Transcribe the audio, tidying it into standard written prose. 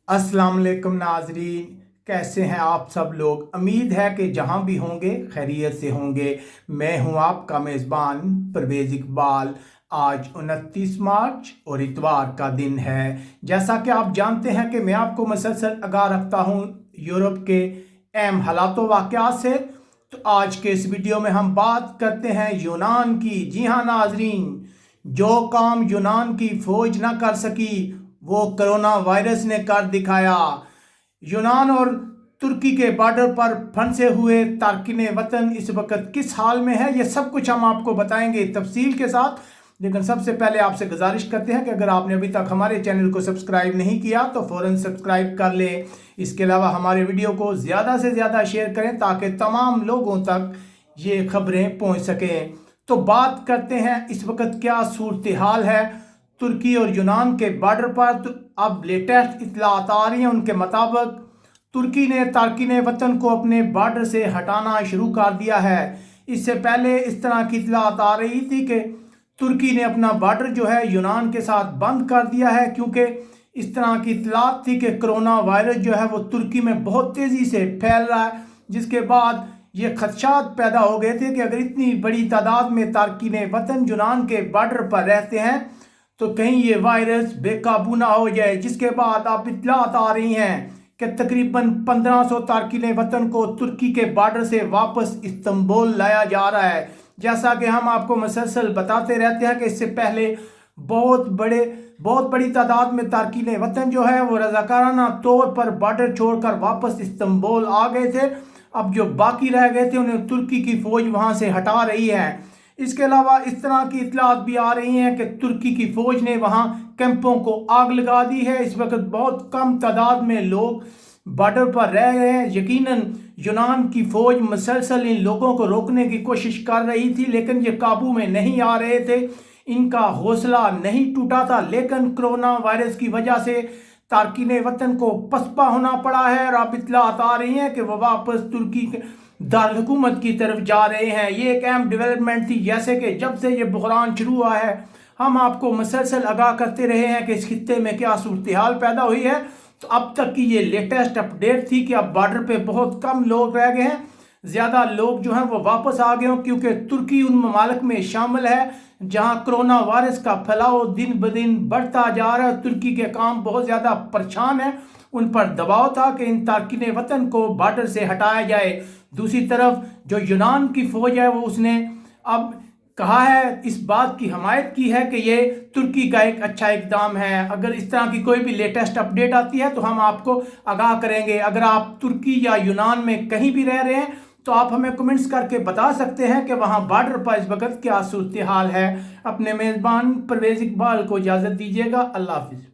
अस्सलाम वालेकुम नाजरीन, कैसे हैं आप सब लोग। उम्मीद है कि जहां भी होंगे खैरियत से होंगे। मैं हूं आपका मेज़बान परवेज़ इकबाल। आज 29 मार्च और इतवार का दिन है। जैसा कि आप जानते हैं कि मैं आपको मुसलसल आगाह रखता हूं यूरोप के अहम हालातों वाक़यात से। तो आज के इस वीडियो में हम बात करते हैं यूनान की। जी हाँ नाजरीन, जो काम यूनान की फौज ना कर सकी वो कोरोना वायरस ने कर दिखाया। यूनान और तुर्की के बॉर्डर पर फंसे हुए तारकिन वतन इस वक्त किस हाल में है, ये सब कुछ हम आपको बताएंगे तफसील के साथ। लेकिन सबसे पहले आपसे गुजारिश करते हैं कि अगर आपने अभी तक हमारे चैनल को सब्सक्राइब नहीं किया तो फ़ौरन सब्सक्राइब कर लें। इसके अलावा हमारे वीडियो को ज़्यादा से ज़्यादा शेयर करें ताकि तमाम लोगों तक ये खबरें पहुंच सकें। तो बात करते हैं इस वक्त क्या सूरत हाल है तुर्की और यूनान के बॉर्डर पर। तो अब लेटेस्ट इतलात आ रही हैं, उनके मुताबिक तुर्की ने तारकिन वतन को अपने बॉर्डर से हटाना शुरू कर दिया है। इससे पहले इस तरह की इतलात आ रही थी कि तुर्की ने अपना बॉर्डर जो है यूनान के साथ बंद कर दिया है, क्योंकि इस तरह की इतलात थी कि कोरोना वायरस जो है वो तुर्की में बहुत तेज़ी से फैल रहा है। जिसके बाद ये खदशात पैदा हो गए थे कि अगर इतनी बड़ी तादाद में तारकिन वतन यूनान के बॉर्डर पर रहते हैं तो कहीं ये वायरस बेकाबू ना हो जाए। जिसके बाद अब इतलात आ रही हैं कि तकरीबन 1500 तारकिन वतन को तुर्की के बॉर्डर से वापस इस्तांबुल लाया जा रहा है। जैसा कि हम आपको मुसलसल बताते रहते हैं कि इससे पहले बहुत बड़ी तादाद में तारकिन वतन जो है वो रजाकाराना तौर पर बॉर्डर छोड़कर वापस इस्तांबुल आ गए थे। अब जो बाकी रह गए थे उन्हें तुर्की की फौज वहां से हटा रही है। इसके अलावा इस तरह की इतलात भी आ रही हैं कि तुर्की की फौज ने वहां कैंपों को आग लगा दी है। इस वक्त बहुत कम तादाद में लोग बॉर्डर पर रह रहे हैं। यकीनन यूनान की फौज मुसलसल इन लोगों को रोकने की कोशिश कर रही थी, लेकिन ये काबू में नहीं आ रहे थे। इनका हौसला नहीं टूटा था, लेकिन कोरोना वायरस की वजह से तारकिन वतन को पसपा होना पड़ा है। और अब इतलात आ रही हैं कि वह वापस तुर्की के दारकूमत की तरफ जा रहे हैं। ये एक अहम डेवलपमेंट थी। जैसे कि जब से ये बहरान शुरू हुआ है हम आपको मुसलसल आगाह करते रहे हैं कि इस खित्ते में क्या सूरत हाल पैदा हुई है। तो अब तक की ये लेटेस्ट अपडेट थी कि अब बॉर्डर पे बहुत कम लोग रह गए हैं। ज़्यादा लोग जो हैं वो वापस आ गए हैं, क्योंकि तुर्की उन ममालिक में शामिल है जहां कोरोना वायरस का फैलाव दिन ब दिन बढ़ता जा रहा है। तुर्की के काम बहुत ज़्यादा परेशान है। उन पर दबाव था कि इन तारकिन वतन को बॉर्डर से हटाया जाए। दूसरी तरफ जो यूनान की फौज है वो उसने अब कहा है, इस बात की हमायत की है कि ये तुर्की का एक अच्छा इकदाम है। अगर इस तरह की कोई भी लेटेस्ट अपडेट आती है तो हम आपको आगाह करेंगे। अगर आप तुर्की या यूनान में कहीं भी रह रहे हैं तो आप हमें कमेंट्स करके बता सकते हैं कि वहाँ बॉर्डर पर इस वक्त क्या सूरत हाल है। अपने मेज़बान परवेज़ इकबाल को इजाज़त दीजिएगा। अल्लाह हाफिज़।